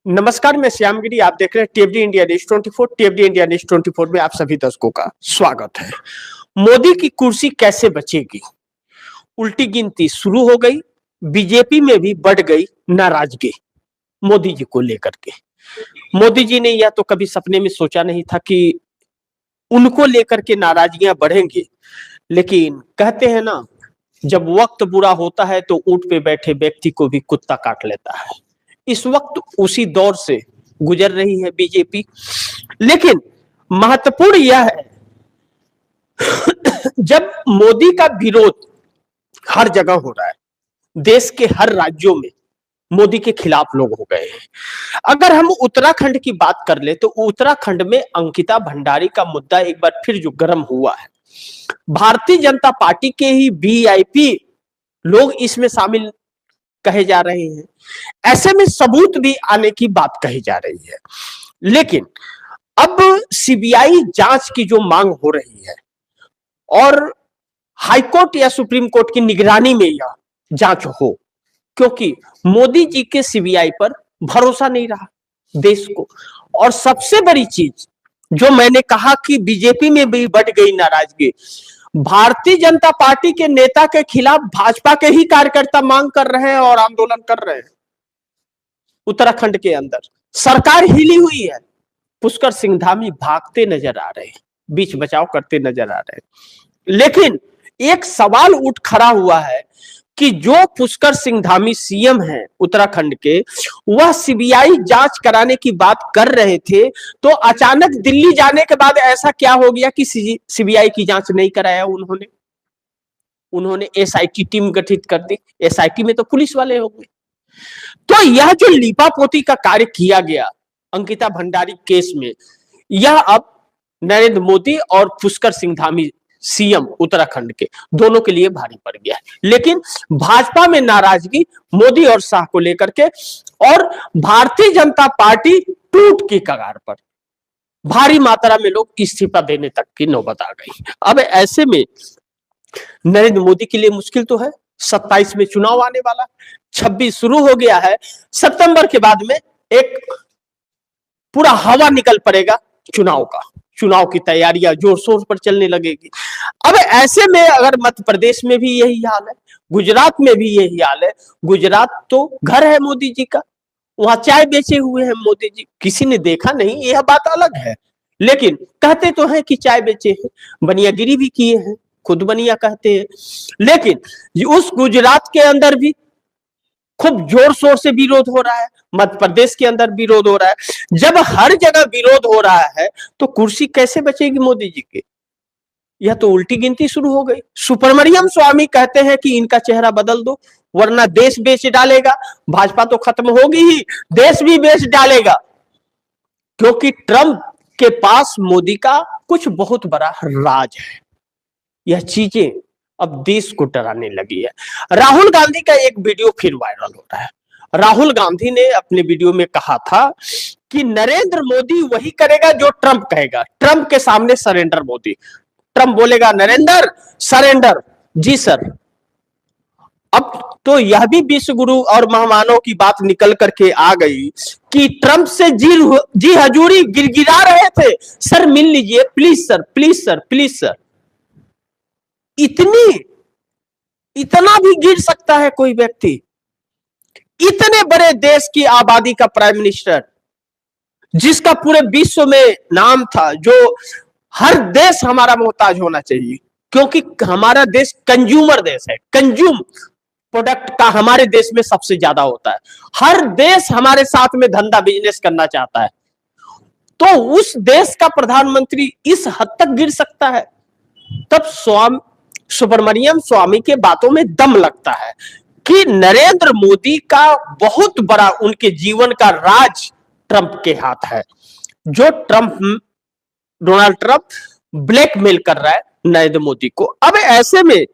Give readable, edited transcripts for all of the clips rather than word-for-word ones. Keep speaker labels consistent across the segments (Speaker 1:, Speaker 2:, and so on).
Speaker 1: नमस्कार, मैं श्यामगिरी। आप देख रहे हैं टीएफडी इंडिया न्यूज 24। टीएफडी इंडिया न्यूज 24 में आप सभी दर्शकों का स्वागत है। मोदी की कुर्सी कैसे बचेगी? उल्टी गिनती शुरू हो गई। बीजेपी में भी बढ़ गई नाराजगी मोदी जी को लेकर के। मोदी जी ने यह तो कभी सपने में सोचा नहीं था कि उनको लेकर के नाराजगियां बढ़ेंगी, लेकिन कहते हैं ना, जब वक्त बुरा होता है तो ऊंट पे बैठे व्यक्ति को भी कुत्ता काट लेता है। इस वक्त उसी दौर से गुजर रही है बीजेपी। लेकिन महत्वपूर्ण यह है, जब मोदी का विरोध हर जगह हो रहा है, देश के हर राज्यों में मोदी के खिलाफ लोग हो गए हैं। अगर हम उत्तराखंड की बात कर ले तो उत्तराखंड में अंकिता भंडारी का मुद्दा एक बार फिर जो गर्म हुआ है। भारतीय जनता पार्टी के ही वीआईपी लोग इसमें शामिल कहे जा रहे हैं। ऐसे में सबूत भी आने की बात कही जा रही है। लेकिन अब सीबीआई जांच की जो मांग हो रही है और हाईकोर्ट या सुप्रीम कोर्ट की निगरानी में यह जांच हो, क्योंकि मोदी जी के सीबीआई पर भरोसा नहीं रहा देश को। और सबसे बड़ी चीज जो मैंने कहा कि बीजेपी में भी बढ़ गई नाराजगी, भारतीय जनता पार्टी के नेता के खिलाफ भाजपा के ही कार्यकर्ता मांग कर रहे हैं और आंदोलन कर रहे हैं। उत्तराखंड के अंदर सरकार हिली हुई है। पुष्कर सिंह धामी भागते नजर आ रहे हैं, बीच बचाव करते नजर आ रहे हैं। लेकिन एक सवाल उठ खड़ा हुआ है कि जो पुष्कर सिंह धामी सीएम हैं उत्तराखंड के, वह सीबीआई जांच कराने की बात कर रहे थे, तो अचानक दिल्ली जाने के बाद ऐसा क्या हो गया कि सीबीआई की जांच नहीं कराया उन्होंने एसआईटी टीम गठित कर दी। एसआईटी में तो पुलिस वाले हो गए। तो यह जो लीपापोती का कार्य किया गया अंकिता भंडारी केस में, यह अब नरेंद्र मोदी और पुष्कर सिंह धामी सीएम उत्तराखंड के दोनों के लिए भारी पड़ गया है। लेकिन भाजपा में नाराजगी मोदी और शाह को लेकर के, और भारतीय जनता पार्टी टूट की कगार पर। भारी मात्रा में लोग इस्तीफा देने तक की नौबत आ गई। अब ऐसे में नरेंद्र मोदी के लिए मुश्किल तो है। 27 में चुनाव आने वाला, 26 शुरू हो गया है। सितंबर के बाद में एक पूरा हवा निकल पड़ेगा चुनाव का। चुनाव की तैयारियां जोर शोर पर चलने लगेगी। अब ऐसे में अगर मध्य प्रदेश में भी यही हाल है, गुजरात में भी यही हाल है। गुजरात तो घर है मोदी जी का, वहां चाय बेचे हुए हैं मोदी जी। किसी ने देखा नहीं, यह बात अलग है, लेकिन कहते तो हैं कि चाय बेचे हैं। बनियागिरी भी किए हैं, खुद बनिया कहते हैं। लेकिन उस गुजरात के अंदर भी खूब जोर शोर से विरोध हो रहा है, मध्य प्रदेश के अंदर विरोध हो रहा है। जब हर जगह विरोध हो रहा है तो कुर्सी कैसे बचेगी मोदी जी की? यह तो उल्टी गिनती शुरू हो गई। सुब्रमण्यम स्वामी कहते हैं कि इनका चेहरा बदल दो वरना देश बेच डालेगा। भाजपा तो खत्म होगी ही, देश भी बेच डालेगा, क्योंकि ट्रंप के पास मोदी का कुछ बहुत बड़ा राज है। यह चीजें अब देश को डराने लगी है। राहुल गांधी का एक वीडियो फिर वायरल हो रहा है। राहुल गांधी ने अपने वीडियो में कहा था कि नरेंद्र मोदी वही करेगा जो ट्रंप कहेगा। ट्रंप के सामने सरेंडर मोदी, ट्रंप बोलेगा नरेंद्र सरेंडर। जी सर। अब तो यह भी विश्व गुरु और महामानव की बात निकल करके आ गई कि ट्रंप से जी हजूरी गिरगिरा रहे थे, सर मिल लीजिए please sir, please sir, please sir. इतना भी गिर सकता है कोई व्यक्ति? इतने बड़े देश की आबादी का प्राइम मिनिस्टर, जिसका पूरे विश्व में नाम था, जो हर देश हमारा मोहताज होना चाहिए, क्योंकि हमारा देश कंज्यूमर देश है। कंज्यूम प्रोडक्ट का हमारे देश में सबसे ज्यादा होता है। हर देश हमारे साथ में धंधा बिजनेस करना चाहता है। तो उस देश का प्रधानमंत्री इस हद तक गिर सकता है? तब सुब्रमण्यम स्वामी के बातों में दम लगता है कि नरेंद्र मोदी का बहुत बड़ा उनके जीवन का राज ट्रंप के हाथ है, जो डोनाल्ड ट्रंप ब्लैकमेल कर रहा है नरेंद्र मोदी को। अब ऐसे में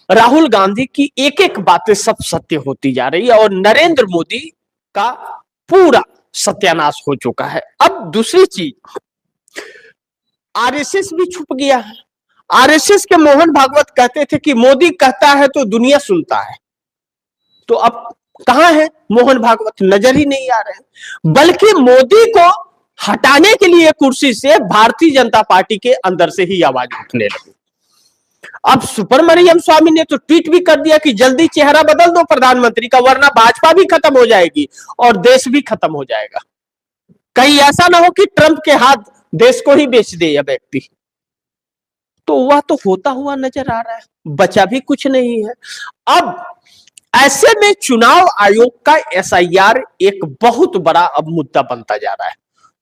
Speaker 1: राहुल गांधी की एक एक बातें सब सत्य होती जा रही है और नरेंद्र मोदी का पूरा सत्यानाश हो चुका है। अब दूसरी चीज, आरएसएस भी छुप गया है। आरएसएस के मोहन भागवत कहते थे कि मोदी कहता है तो दुनिया सुनता है। तो अब कहां है मोहन भागवत? नजर ही नहीं आ रहे हैं। बल्कि मोदी को हटाने के लिए कुर्सी से भारतीय जनता पार्टी के अंदर से ही आवाज उठने लगी। अब सुब्रमण्यम स्वामी ने तो ट्वीट भी कर दिया कि जल्दी चेहरा बदल दो प्रधानमंत्री का, वरना भाजपा भी खत्म हो जाएगी और देश भी खत्म हो जाएगा। कहीं ऐसा ना हो कि ट्रंप के हाथ देश को ही बेच दे यह व्यक्ति। तो वह तो होता हुआ नजर आ रहा है, बचा भी कुछ नहीं है। अब ऐसे में चुनाव आयोग का एसआईआर एक बहुत बड़ा अब मुद्दा बनता जा रहा है,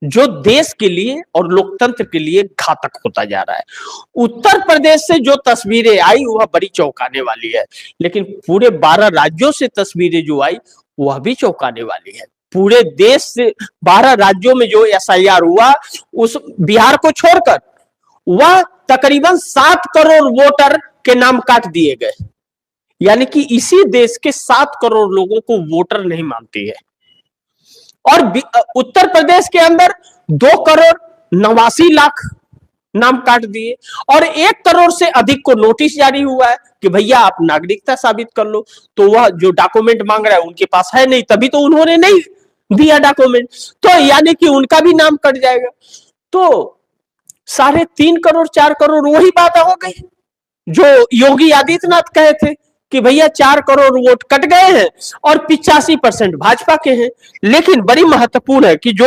Speaker 1: जो देश के लिए और लोकतंत्र के लिए घातक होता जा रहा है। उत्तर प्रदेश से जो तस्वीरें आई वह बड़ी चौंकाने वाली है, लेकिन पूरे 12 राज्यों से तस्वीरें जो आई वह भी चौंकाने वाली है। पूरे देश से 12 राज्यों में जो एसआईआर हुआ, उस बिहार को छोड़कर वह तकरीबन 7 करोड़ वोटर के नाम काट दिए गए। यानी कि इसी देश के 7 करोड़ लोगों को वोटर नहीं मानती है। और उत्तर प्रदेश के अंदर 2,89,00,000 नाम काट दिए और 1 करोड़ से अधिक को नोटिस जारी हुआ है कि भैया आप नागरिकता साबित कर लो। तो वह जो डॉक्यूमेंट मांग रहा है उनके पास है नहीं, तभी तो उन्होंने नहीं दिया डॉक्यूमेंट, तो यानी कि उनका भी नाम कट जाएगा। तो 3.5 करोड़ 4 करोड़ वही बात हो गई जो योगी आदित्यनाथ कहे थे कि भैया 4 करोड़ वोट कट गए हैं और 85% भाजपा के हैं। लेकिन बड़ी महत्वपूर्ण है कि जो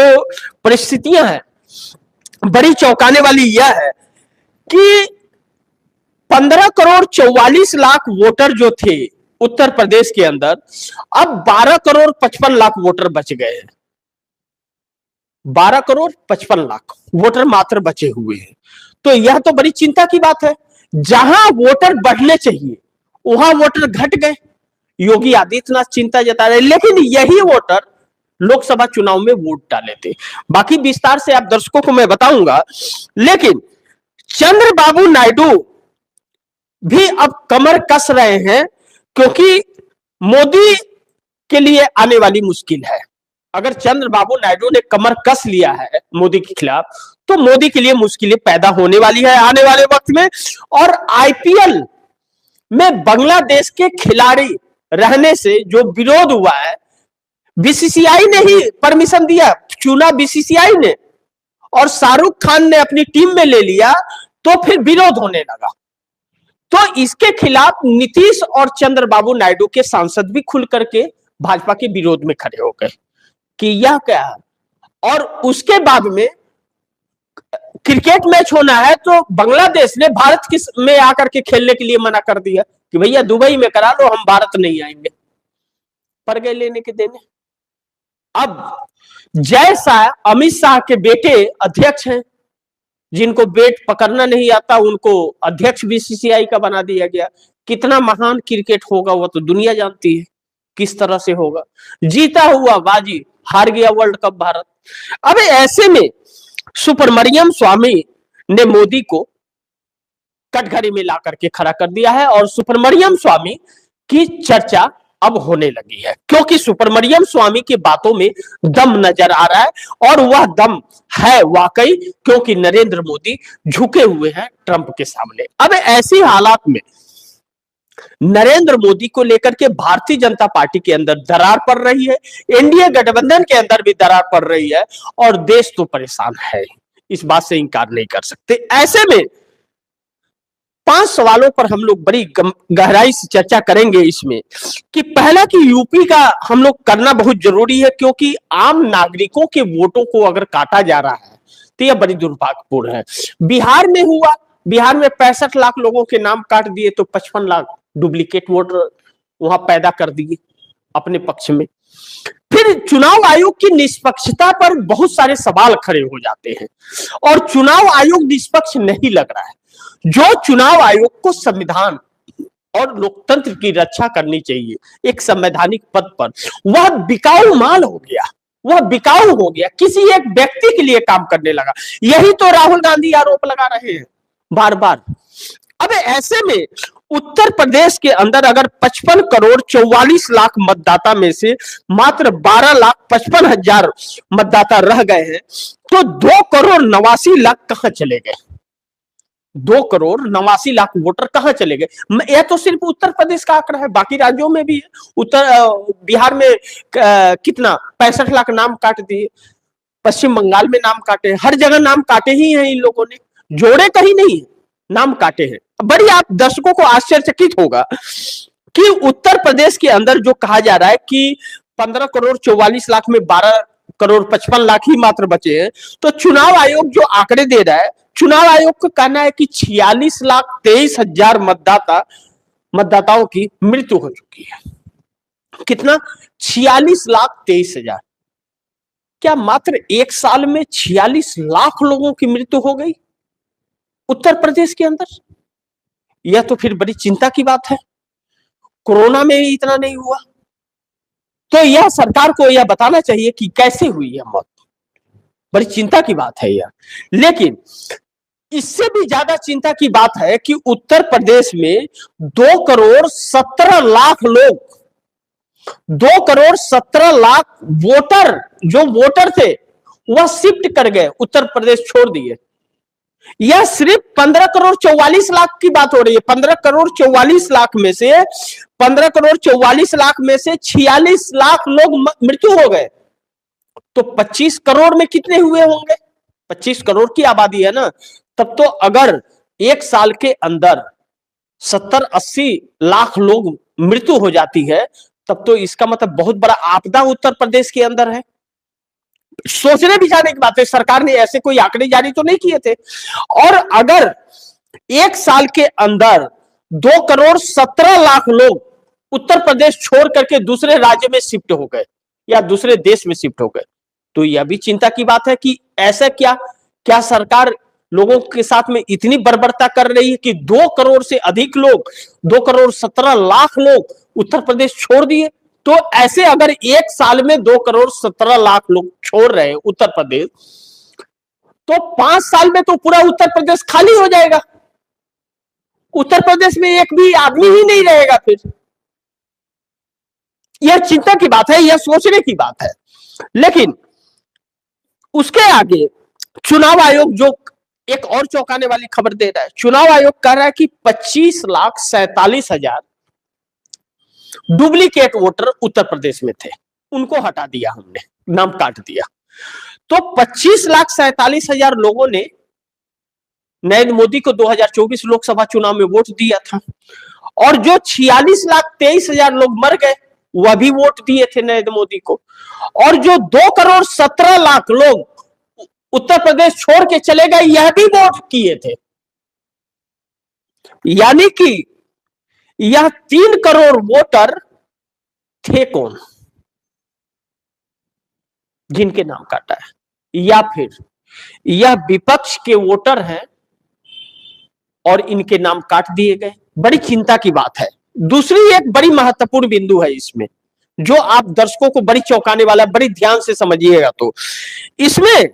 Speaker 1: परिस्थितियां हैं, बड़ी चौंकाने वाली यह है कि 15 करोड़ 44 लाख वोटर जो थे उत्तर प्रदेश के अंदर, अब 12 करोड़ 55 लाख वोटर बच गए हैं। 12 करोड़ 55 लाख वोटर मात्र बचे हुए हैं। तो यह तो बड़ी चिंता की बात है। जहां वोटर बढ़ने चाहिए वहां वोटर घट गए। योगी आदित्यनाथ चिंता जता रहे, लेकिन यही वोटर लोकसभा चुनाव में वोट डाले थे। बाकी विस्तार से आप दर्शकों को मैं बताऊंगा। लेकिन चंद्रबाबू नायडू भी अब कमर कस रहे हैं, क्योंकि मोदी के लिए आने वाली मुश्किल है। अगर चंद्रबाबू नायडू ने कमर कस लिया है मोदी के खिलाफ, तो मोदी के लिए मुश्किलें पैदा होने वाली है आने वाले वक्त में। और आईपीएल में बांग्लादेश के खिलाड़ी रहने से जो विरोध हुआ है, बीसीसीआई ने ही परमिशन दिया, चुना बीसीसीआई ने, और शाहरुख खान ने अपनी टीम में ले लिया, तो फिर विरोध होने लगा। तो इसके खिलाफ नीतीश और चंद्रबाबू नायडू के सांसद भी खुल करके भाजपा के विरोध में खड़े हो गए कि यह क्या है। और उसके बाद में क्रिकेट मैच होना है तो बांग्लादेश ने भारत में आकर के खेलने के लिए मना कर दिया कि भैया दुबई में करा लो, हम भारत नहीं आएंगे। पड़ गए लेने के देने। अब जय शाह अमित शाह के बेटे अध्यक्ष हैं, जिनको बैट पकड़ना नहीं आता उनको अध्यक्ष बीसीसीआई का बना दिया गया। कितना महान क्रिकेट होगा वह तो दुनिया जानती है किस तरह से होगा। जीता हुआ बाजी, हार गया वर्ल्ड कप भारत। अब ऐसे में सुब्रमण्यम स्वामी ने मोदी को कटघरे में ला करके खड़ा कर दिया है और सुब्रमण्यम स्वामी की चर्चा अब होने लगी है, क्योंकि सुब्रमण्यम स्वामी की बातों में दम नजर आ रहा है। और वह दम है वाकई, क्योंकि नरेंद्र मोदी झुके हुए हैं ट्रंप के सामने। अब ऐसी हालात में नरेंद्र मोदी को लेकर के भारतीय जनता पार्टी के अंदर दरार पड़ रही है, एनडीए गठबंधन के अंदर भी दरार पड़ रही है और देश तो परेशान है, इस बात से इंकार नहीं कर सकते। ऐसे में 5 सवालों पर हम लोग बड़ी गहराई से चर्चा करेंगे इसमें कि पहला कि यूपी का हम लोग करना बहुत जरूरी है, क्योंकि आम नागरिकों के वोटों को अगर काटा जा रहा है तो यह बड़ी दुर्भाग्यपूर्ण है। बिहार में हुआ, बिहार में 65 लाख लोगों के नाम काट दिए तो 55 लाख डुप्लीकेट वोटर वहां पैदा कर दिए अपने पक्ष में। फिर चुनाव आयोग की निष्पक्षता पर बहुत सारे सवाल खड़े हो जाते हैं और चुनाव आयोग निष्पक्ष नहीं लग रहा है। जो चुनाव आयोग को संविधान और लोकतंत्र की रक्षा करनी चाहिए एक संवैधानिक पद पर, वह बिकाऊ माल हो गया, वह बिकाऊ हो गया, किसी एक व्यक्ति के लिए काम करने लगा। यही तो राहुल गांधी आरोप लगा रहे हैं बार बार। अब ऐसे में उत्तर प्रदेश के अंदर अगर 55 करोड़ 44 लाख मतदाता में से मात्र 12,55,000 मतदाता रह गए हैं, तो 2 करोड़ 89 लाख कहां चले गए? 2 करोड़ 89 लाख वोटर कहां चले गए? यह तो सिर्फ उत्तर प्रदेश का आंकड़ा है, बाकी राज्यों में भी है। बिहार में कितना 65 लाख नाम काट दिए, पश्चिम बंगाल में नाम काटे, हर जगह नाम काटे ही हैं इन लोगों ने, जोड़े कहीं नहीं, नाम काटे हैं। बड़ी आप दर्शकों को आश्चर्यचकित होगा कि उत्तर प्रदेश के अंदर जो कहा जा रहा है कि 15 करोड़ 44 लाख में 12 करोड़ 55 लाख ही मात्र बचे हैं, तो चुनाव आयोग जो आंकड़े दे रहा है, चुनाव आयोग का कहना है कि 46,23,000 मतदाताओं की मृत्यु हो चुकी है। कितना? 46,23,000। क्या मात्र एक साल में 46 लाख लोगों की मृत्यु हो गई उत्तर प्रदेश के अंदर? यह तो फिर बड़ी चिंता की बात है। कोरोना में ही इतना नहीं हुआ, तो यह सरकार को यह बताना चाहिए कि कैसे हुई यह मौत। बड़ी चिंता की बात है यह। लेकिन इससे भी ज्यादा चिंता की बात है कि उत्तर प्रदेश में 2 करोड़ 17 लाख लोग, 2 करोड़ 17 लाख वोटर, जो वोटर थे वह शिफ्ट कर गए, उत्तर प्रदेश छोड़ दिए। यह सिर्फ 15 करोड़ 44 लाख की बात हो रही है। 15 करोड़ 44 लाख में से 15 करोड़ 44 लाख में से 46 लाख लोग मृत्यु हो गए, तो 25 करोड़ में कितने हुए होंगे? 25 करोड़ की आबादी है ना, तब तो अगर एक साल के अंदर 70-80 लाख लोग मृत्यु हो जाती है, तब तो इसका मतलब बहुत बड़ा आपदा उत्तर प्रदेश के अंदर है। सोचने भी जाने की बात है, सरकार ने ऐसे कोई आंकड़े जारी तो नहीं किए थे। और अगर एक साल के अंदर 2 करोड़ 17 लाख लोग उत्तर प्रदेश छोड़ करके दूसरे राज्य में शिफ्ट हो गए या दूसरे देश में शिफ्ट हो गए, तो यह भी चिंता की बात है कि ऐसा क्या सरकार लोगों के साथ में इतनी बर्बरता कर रही है कि 2 करोड़ से अधिक लोग, 2 करोड़ 17 लाख लोग उत्तर प्रदेश छोड़ दिए। तो ऐसे अगर एक साल में 2 करोड़ 17 लाख लोग छोड़ रहे हैं उत्तर प्रदेश, तो 5 साल में तो पूरा उत्तर प्रदेश खाली हो जाएगा। उत्तर प्रदेश में एक भी आदमी ही नहीं रहेगा फिर। यह चिंता की बात है, यह सोचने की बात है। लेकिन उसके आगे चुनाव आयोग जो एक और चौंकाने वाली खबर दे रहा है, चुनाव आयोग कह रहा है कि 25,47,000 डुप्लीकेट वोटर उत्तर प्रदेश में थे, उनको हटा दिया हमने, नाम काट दिया। तो 25,47,000 लोगों ने नरेंद्र मोदी को 2024 लोकसभा चुनाव में वोट दिया था, और जो 46,23,000 लोग मर गए वह भी वोट दिए थे नरेंद्र मोदी को, और जो 2 करोड़ 17 लाख लोग उत्तर प्रदेश छोड़ के चले गए यह भी वोट किए थे। यानी कि यह 3 करोड़ वोटर थे कौन जिनके नाम काटा है, या फिर यह विपक्ष के वोटर हैं और इनके नाम काट दिए गए? बड़ी चिंता की बात है। दूसरी एक बड़ी महत्वपूर्ण बिंदु है इसमें, जो आप दर्शकों को बड़ी चौंकाने वाला, बड़ी ध्यान से समझिएगा। तो इसमें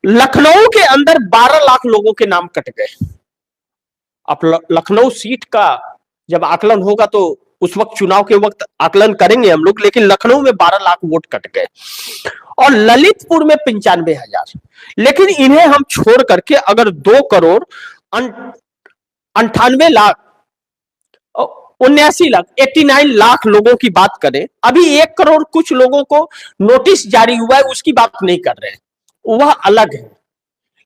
Speaker 1: लखनऊ के अंदर 12 लाख लोगों के नाम कट गए। अब लखनऊ सीट का जब आकलन होगा तो उस वक्त, चुनाव के वक्त आकलन करेंगे हम लोग, लेकिन लखनऊ में 12 लाख वोट कट गए, और ललितपुर में 95,000। लेकिन इन्हें हम छोड़ करके अगर 2 करोड़ 98 लाख 89 लाख लोगों की बात करें, अभी 1 करोड़ कुछ लोगों को नोटिस जारी हुआ है, उसकी बात नहीं कर रहे हैं, वह अलग है।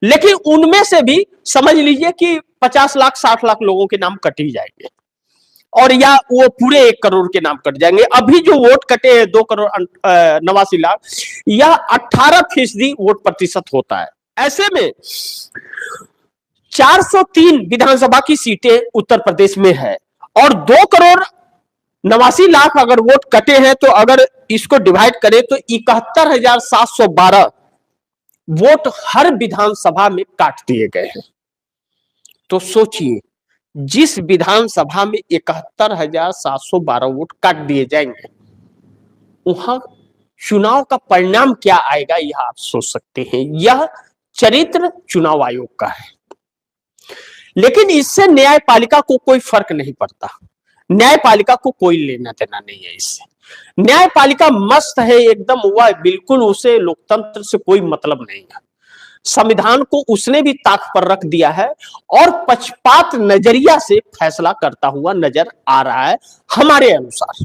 Speaker 1: लेकिन उनमें से भी समझ लीजिए कि 50 लाख 60 लाख लोगों के नाम कट ही जाएंगे, और या वो पूरे 1 करोड़ के नाम कट जाएंगे। अभी जो वोट कटे हैं 2 करोड़ 89 लाख, यह 18% वोट प्रतिशत होता है। ऐसे में 403 विधानसभा की सीटें उत्तर प्रदेश में है, और 2 करोड़ 89 लाख अगर वोट कटे हैं, तो अगर इसको डिवाइड करें तो 71,712 वोट हर विधानसभा में काट दिए गए हैं। तो सोचिए, जिस विधानसभा में 71,712 वोट काट दिए जाएंगे, वहां चुनाव का परिणाम क्या आएगा, यह आप सोच सकते हैं। यह चरित्र चुनाव आयोग का है, लेकिन इससे न्यायपालिका को कोई फर्क नहीं पड़ता। न्यायपालिका को कोई लेना देना नहीं है इससे। न्यायपालिका मस्त है एकदम, वह बिल्कुल, उसे लोकतंत्र से कोई मतलब नहीं है। संविधान को उसने भी ताक पर रख दिया है और पक्षपात नजरिया से फैसला करता हुआ नजर आ रहा है हमारे अनुसार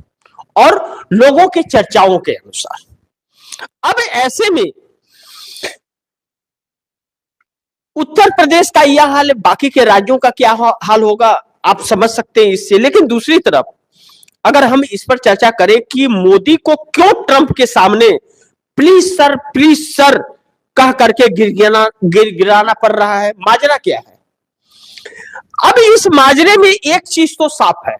Speaker 1: और लोगों के चर्चाओं के अनुसार। अब ऐसे में उत्तर प्रदेश का यह हाल है, बाकी के राज्यों का क्या हाल होगा आप समझ सकते हैं इससे। लेकिन दूसरी तरफ अगर हम इस पर चर्चा करें कि मोदी को क्यों ट्रंप के सामने प्लीज सर कह करके गिड़गिड़ाना पड़ रहा है, माजरा क्या है। अब इस माजरे में एक चीज तो साफ है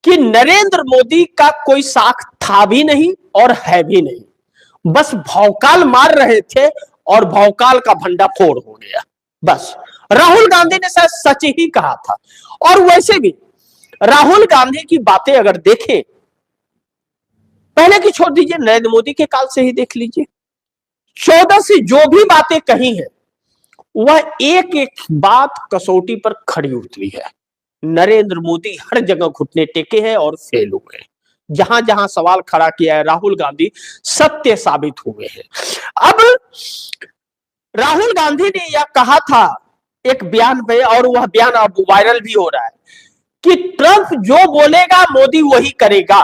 Speaker 1: कि नरेंद्र मोदी का कोई साख था भी नहीं और है भी नहीं, बस भौकाल मार रहे थे और भौकाल का भंडाफोड़ हो गया बस। राहुल गांधी ने शायद सच ही कहा था। और वैसे भी राहुल गांधी की बातें अगर देखें, पहले की छोड़ दीजिए, नरेंद्र मोदी के काल से ही देख लीजिए, 14 से जो भी बातें कही है वह एक एक बात कसौटी पर खड़ी उतरी है। नरेंद्र मोदी हर जगह घुटने टेके हैं और फेल हुए हैं। जहां जहां सवाल खड़ा किया है राहुल गांधी सत्य साबित हुए हैं। अब राहुल गांधी ने यह कहा था एक बयान में, और वह बयान अब वायरल भी हो रहा है कि ट्रंप जो बोलेगा मोदी वही करेगा,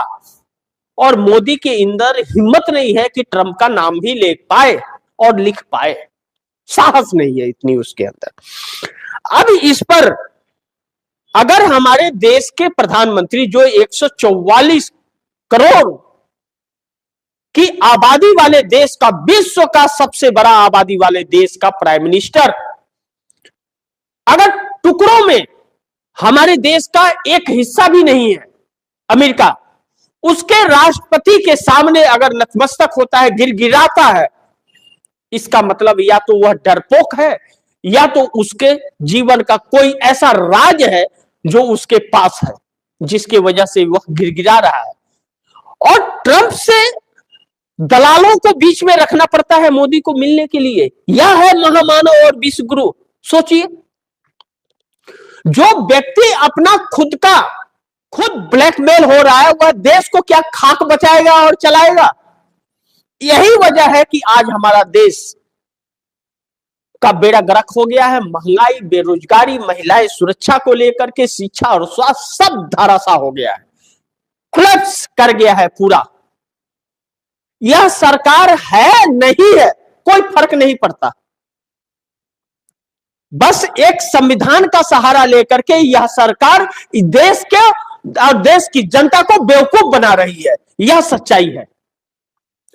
Speaker 1: और मोदी के अंदर हिम्मत नहीं है कि ट्रंप का नाम भी ले पाए और लिख पाए, साहस नहीं है इतनी उसके अंदर। अब इस पर अगर हमारे देश के प्रधानमंत्री जो 144 करोड़ की आबादी वाले देश का, विश्व का सबसे बड़ा आबादी वाले देश का प्राइम मिनिस्टर अगर टुकड़ों में हमारे देश का एक हिस्सा भी नहीं है अमेरिका, उसके राष्ट्रपति के सामने अगर नतमस्तक होता है, गिड़गिड़ाता है, इसका मतलब या तो वह डरपोक है या तो उसके जीवन का कोई ऐसा राज है जो उसके पास है जिसकी वजह से वह गिड़गिड़ा रहा है। और ट्रंप से दलालों को बीच में रखना पड़ता है मोदी को मिलने के लिए। यह है महामानव और विश्व गुरु। सोचिए, जो व्यक्ति अपना खुद ब्लैकमेल हो रहा है वह देश को क्या खाक बचाएगा और चलाएगा। यही वजह है कि आज हमारा देश का बेड़ा गर्क हो गया है। महंगाई, बेरोजगारी, महिलाएं सुरक्षा को लेकर के, शिक्षा और स्वास्थ्य सब धराशाह हो गया है, कोलैप्स कर गया है पूरा। यह सरकार है नहीं है कोई फर्क नहीं पड़ता, बस एक संविधान का सहारा लेकर के यह सरकार देश के और देश की जनता को बेवकूफ बना रही है। यह सच्चाई है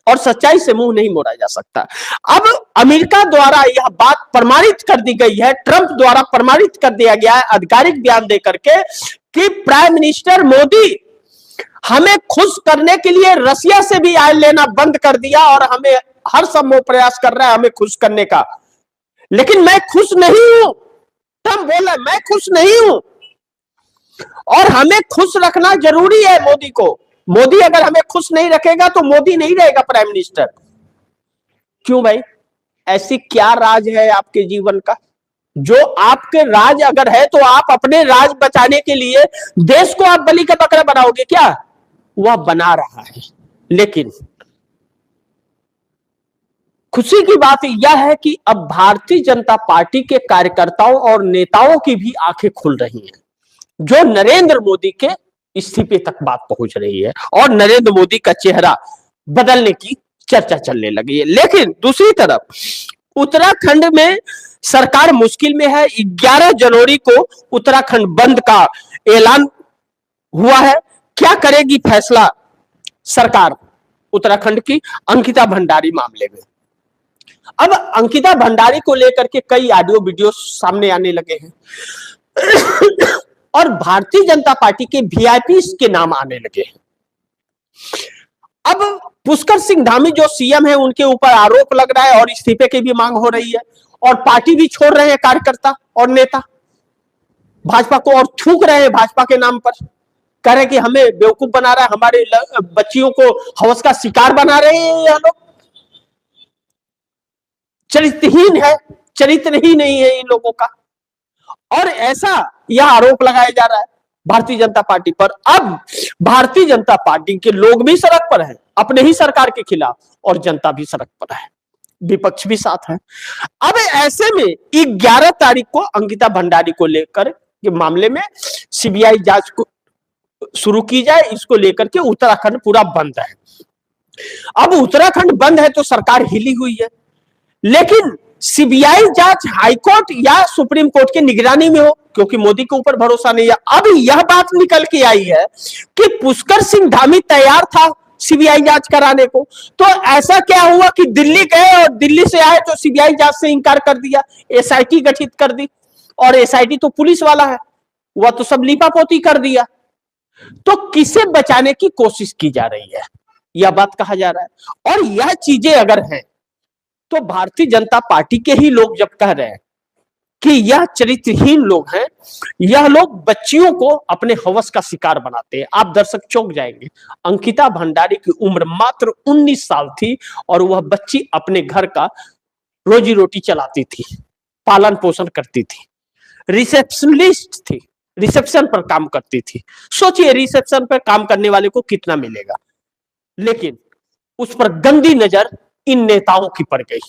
Speaker 1: और सच्चाई से मुंह नहीं मोड़ा जा सकता। अब अमेरिका द्वारा यह बात प्रमाणित कर दी गई है, ट्रंप द्वारा प्रमाणित कर दिया गया है आधिकारिक बयान देकर के कि प्राइम मिनिस्टर मोदी हमें खुश करने के लिए रसिया से भी ऑयल लेना बंद कर दिया और हमें हर संभव प्रयास कर रहा है हमें खुश करने का, लेकिन मैं खुश नहीं हूं। ट्रंप बोला मैं खुश नहीं हूं और हमें खुश रखना जरूरी है मोदी को। मोदी अगर हमें खुश नहीं रखेगा तो मोदी नहीं रहेगा प्राइम मिनिस्टर। क्यों भाई, ऐसी क्या राज है आपके जीवन का जो आपके राज अगर है तो आप अपने राज बचाने के लिए देश को आप बलि का बकरा बनाओगे क्या? वह बना रहा है। लेकिन खुशी की बात यह है कि अब भारतीय जनता पार्टी के कार्यकर्ताओं और नेताओं की भी आंखें खुल रही हैं, जो नरेंद्र मोदी के इस्तीफे तक बात पहुंच रही है और नरेंद्र मोदी का चेहरा बदलने की चर्चा चलने लगी है। लेकिन दूसरी तरफ उत्तराखंड में सरकार मुश्किल में है। 11 जनवरी को उत्तराखंड बंद का ऐलान हुआ है। क्या करेगी फैसला सरकार उत्तराखंड की अंकिता भंडारी मामले में? अब अंकिता भंडारी को लेकर के कई ऑडियो वीडियो सामने आने लगे हैं और भारतीय जनता पार्टी के वीआईपी के नाम आने लगे हैं। अब पुष्कर सिंह धामी जो सीएम है उनके ऊपर आरोप लग रहा है और इस्तीफे की भी मांग हो रही है और पार्टी भी छोड़ रहे हैं कार्यकर्ता और नेता भाजपा को और थूक रहे हैं भाजपा के नाम पर, कह रहे हैं कि हमें बेवकूफ बना रहा है, हमारे बच्चियों को हवस का शिकार बना रहे हैं। यह लोग चरित्रहीन है, चरित्र ही नहीं है इन लोगों का, और ऐसा यह आरोप लगाया जा रहा है भारतीय जनता पार्टी पर। अब भारतीय जनता पार्टी के लोग भी सड़क पर हैं अपने ही सरकार के खिलाफ और जनता भी सड़क पर है। विपक्ष भी साथ है। अब ऐसे में 11 तारीख को अंकिता भंडारी को लेकर के मामले में सीबीआई जांच को शुरू की जाए, इसको लेकर के उत्तराखंड पूरा बंद है। अब उत्तराखंड बंद है तो सरकार हिली हुई है, लेकिन सीबीआई जांच हाईकोर्ट या सुप्रीम कोर्ट की निगरानी में हो, क्योंकि मोदी के ऊपर भरोसा नहीं है। अब यह बात निकल के आई है कि पुष्कर सिंह धामी तैयार था सीबीआई जांच कराने को, तो ऐसा क्या हुआ कि दिल्ली गए और दिल्ली से आए तो सीबीआई जांच से इनकार कर दिया, एसआईटी गठित कर दी, और एसआईटी तो पुलिस वाला है, वह तो सब लीपापोती कर दिया। तो किसे बचाने की कोशिश की जा रही है, यह बात कहा जा रहा है। और यह चीजें अगर हैं तो भारतीय जनता पार्टी के ही लोग जब कह रहे हैं कि यह चरित्रहीन लोग हैं, यह लोग बच्चियों को अपने हवस का शिकार बनाते हैं, आप दर्शक चौंक जाएंगे। अंकिता भंडारी की उम्र मात्र 19 साल थी और वह बच्ची अपने घर का रोजी रोटी चलाती थी, पालन पोषण करती थी, रिसेप्शनिस्ट थी, रिसेप्शन पर काम करती थी। सोचिए रिसेप्शन पर काम करने वाले को कितना मिलेगा, लेकिन उस पर गंदी नजर इन नेताओं की पड़ गई।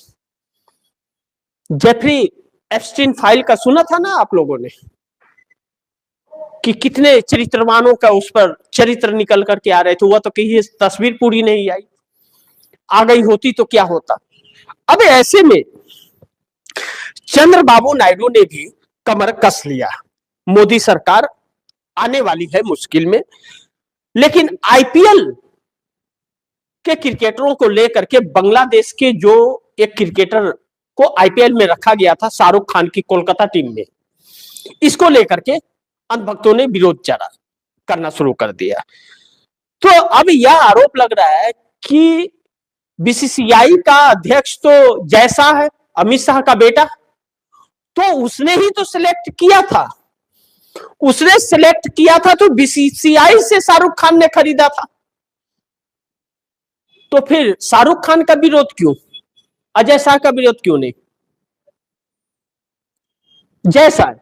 Speaker 1: जेफरी एप्स्टीन फाइल का सुना था ना आप लोगों ने, कि कितने चरित्रवानों का उस पर चरित्र निकल करके आ रहे थे, वह तो कहीं तस्वीर पूरी नहीं आई, आ गई होती तो क्या होता। अब ऐसे में चंद्रबाबू नायडू ने भी कमर कस लिया, मोदी सरकार आने वाली है मुश्किल में। लेकिन आईपीएल के क्रिकेटरों को लेकर के बांग्लादेश के जो एक क्रिकेटर को आईपीएल में रखा गया था शाहरुख खान की कोलकाता टीम में, इसको लेकर के अंधभक्तों ने विरोध जरा करना शुरू कर दिया। तो अब यह आरोप लग रहा है कि बीसीसीआई का अध्यक्ष तो जैसा है अमित शाह का बेटा, तो उसने ही तो सिलेक्ट किया था, उसने सिलेक्ट किया था तो बीसीसीआई से शाहरुख खान ने खरीदा था, तो फिर शाहरुख खान का विरोध क्यों, अजय शाह का विरोध क्यों नहीं,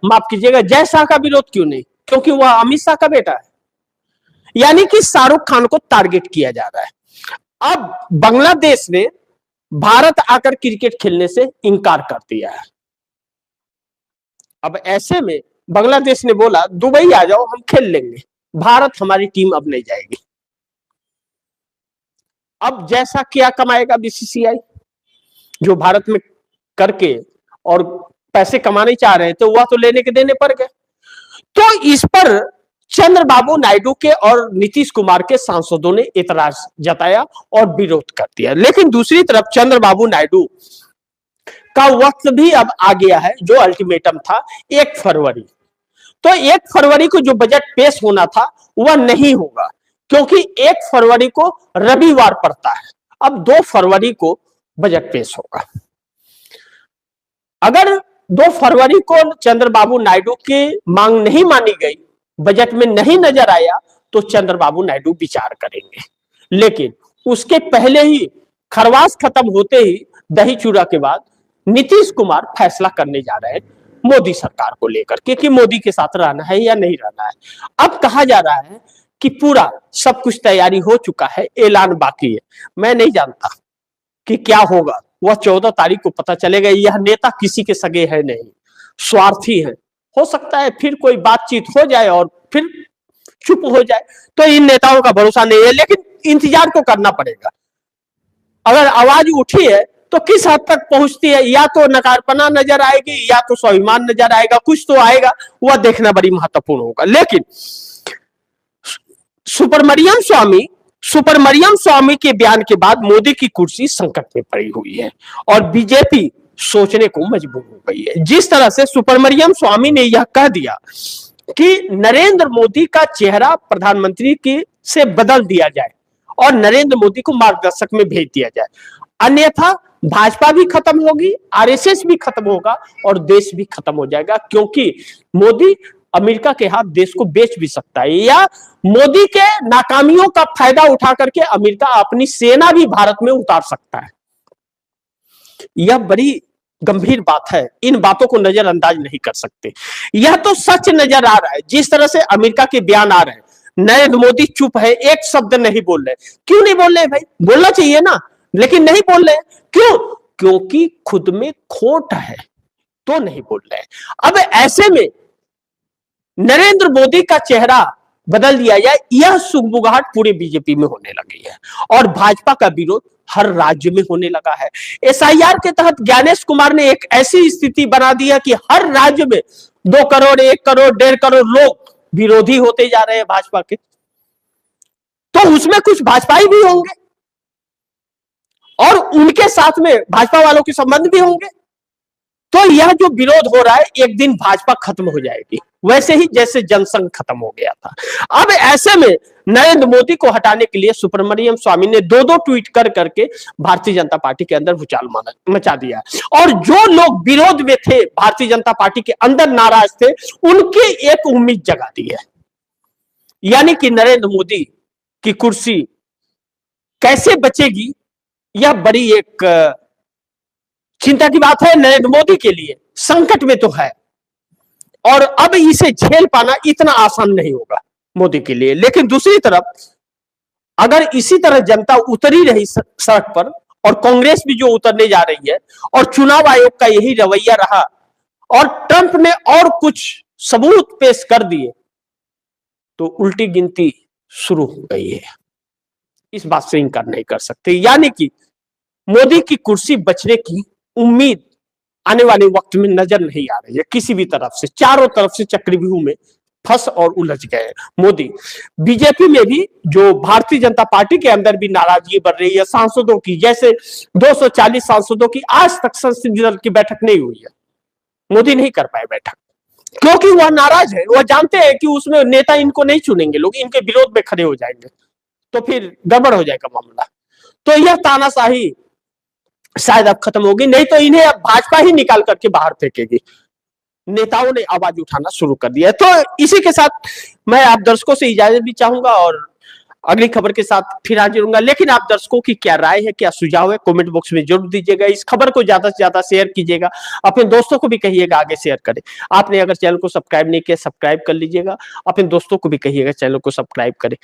Speaker 1: माफ कीजिएगा जय शाह का विरोध क्यों नहीं, क्योंकि वह अमित शाह का बेटा है। यानी कि शाहरुख खान को टारगेट किया जा रहा है। अब बांग्लादेश ने भारत आकर क्रिकेट खेलने से इनकार कर दिया है। अब ऐसे में बांग्लादेश ने बोला दुबई आ जाओ हम खेल लेंगे, भारत हमारी टीम अब नहीं जाएगी। अब जैसा क्या कमाएगा बीसीसीआई, जो भारत में करके और पैसे कमाने चाह रहे थे वह तो लेने के देने पड़ गए। तो इस पर चंद्रबाबू नायडू के और नीतीश कुमार के सांसदों ने इतराज जताया और विरोध कर दिया। लेकिन दूसरी तरफ चंद्रबाबू नायडू का वक्त भी अब आ गया है, जो अल्टीमेटम था 1 फरवरी। तो 1 फरवरी को जो बजट पेश होना था वह नहीं होगा, क्योंकि 1 फरवरी को रविवार पड़ता है। अब 2 फरवरी को बजट पेश होगा। अगर 2 फरवरी को चंद्रबाबू नायडू की मांग नहीं मानी गई, बजट में नहीं नजर आया, तो चंद्रबाबू नायडू विचार करेंगे। लेकिन उसके पहले ही खरवास खत्म होते ही दही चूड़ा के बाद नीतीश कुमार फैसला करने जा रहे हैं मोदी सरकार को लेकर के कि मोदी के साथ रहना है या नहीं रहना है। अब कहा जा रहा है कि पूरा सब कुछ तैयारी हो चुका है, ऐलान बाकी है। मैं नहीं जानता कि क्या होगा, वह 14 तारीख को पता चलेगा। यह नेता किसी के सगे है नहीं, स्वार्थी है। हो सकता है फिर कोई बातचीत हो जाए और फिर चुप हो जाए, तो इन नेताओं का भरोसा नहीं है। लेकिन इंतजार तो करना पड़ेगा। अगर आवाज उठी है तो किस हद तक पहुंचती है, या तो नकारपना नजर आएगी या तो स्वाभिमान नजर आएगा, कुछ तो आएगा, वह देखना बड़ी महत्वपूर्ण होगा। लेकिन सुब्रमण्यम स्वामी के बयान के बाद मोदी की कुर्सी संकट में पड़ी हुई है और बीजेपी सोचने को मजबूर हो गई है। जिस तरह से सुब्रमण्यम स्वामी ने यह कह दिया कि नरेंद्र मोदी का चेहरा प्रधानमंत्री की से बदल दिया जाए और नरेंद्र मोदी को मार्गदर्शक में भेज दिया जाए, अन्यथा भाजपा भी खत्म होगी, आरएसएस भी खत्म होगा और देश भी खत्म हो जाएगा। क्योंकि मोदी अमेरिका के हाथ देश को बेच भी सकता है, या मोदी के नाकामियों का फायदा उठा करके अमेरिका अपनी सेना भी भारत में उतार सकता है। यह बड़ी गंभीर बात है, इन बातों को नजरअंदाज नहीं कर सकते। यह तो सच नजर आ रहा है। जिस तरह से अमेरिका के बयान आ रहे हैं, नरेंद्र मोदी चुप है, एक शब्द नहीं बोल रहे। क्यों नहीं बोल रहे भाई? बोलना चाहिए ना, लेकिन नहीं बोल रहे। क्यों? क्योंकि खुद में खोट है तो नहीं बोल रहे। अब ऐसे में नरेंद्र मोदी का चेहरा बदल दिया जाए, यह सुगबुगाहट पूरे बीजेपी में होने लगी है और भाजपा का विरोध हर राज्य में होने लगा है। एसआईआर के तहत ज्ञानेश कुमार ने एक ऐसी स्थिति बना दी है कि हर राज्य में 2 करोड़, 1 करोड़, 1.5 करोड़ लोग विरोधी होते जा रहे हैं भाजपा के, तो उसमें कुछ भाजपाई भी होंगे और उनके साथ में भाजपा वालों के संबंध भी होंगे। तो यह जो विरोध हो रहा है, एक दिन भाजपा खत्म हो जाएगी, वैसे ही जैसे जनसंघ खत्म हो गया था। अब ऐसे में नरेंद्र मोदी को हटाने के लिए सुब्रमण्यम स्वामी ने 2-2 ट्वीट कर करके भारतीय जनता पार्टी के अंदर भूचाल मचा दिया। और जो लोग विरोध में थे, भारतीय जनता पार्टी के अंदर नाराज थे, उनकी एक उम्मीद जगा दी है, यानी कि नरेंद्र मोदी की कुर्सी कैसे बचेगी, यह बड़ी एक चिंता की बात है नरेंद्र मोदी के लिए। संकट में तो है और अब इसे झेल पाना इतना आसान नहीं होगा मोदी के लिए। लेकिन दूसरी तरफ अगर इसी तरह जनता उतरी रही सड़क पर और कांग्रेस भी जो उतरने जा रही है और चुनाव आयोग का यही रवैया रहा और ट्रंप ने और कुछ सबूत पेश कर दिए, तो उल्टी गिनती शुरू हो गई है। इस बात से इनकार नहीं कर सकते, यानी कि मोदी की कुर्सी बचने की उम्मीद आने वाले वक्त में नजर नहीं आ रही है किसी भी तरफ से। चारों तरफ से चक्रव्यूह में फंस और उलझ गए मोदी। बीजेपी में भी जो भारतीय जनता पार्टी के अंदर भी नाराजगी बढ़ रही है सांसदों की, जैसे 240 सांसदों की आज तक संसदीय दल की बैठक नहीं हुई है, मोदी नहीं कर पाए बैठक, क्योंकि वह नाराज है। वह जानते हैं कि उसमें नेता इनको नहीं चुनेंगे, लोग इनके विरोध में खड़े हो जाएंगे, तो फिर गड़बड़ हो जाएगा मामला। तो यह तानाशाही शायद अब खत्म होगी, नहीं तो इन्हें अब भाजपा ही निकाल करके बाहर फेंकेगी। नेताओं ने आवाज उठाना शुरू कर दिया है। तो इसी के साथ मैं आप दर्शकों से इजाजत भी चाहूंगा और अगली खबर के साथ फिर हाजिर होऊंगा। लेकिन आप दर्शकों की क्या राय है, क्या सुझाव है, कमेंट बॉक्स में जरूर दीजिएगा। इस खबर को ज्यादा से ज्यादा शेयर कीजिएगा, अपने दोस्तों को भी कहिएगा आगे शेयर करें। आपने अगर चैनल को सब्सक्राइब नहीं किया, सब्सक्राइब कर लीजिएगा, अपने दोस्तों को भी कहिएगा चैनल को सब्सक्राइब करें।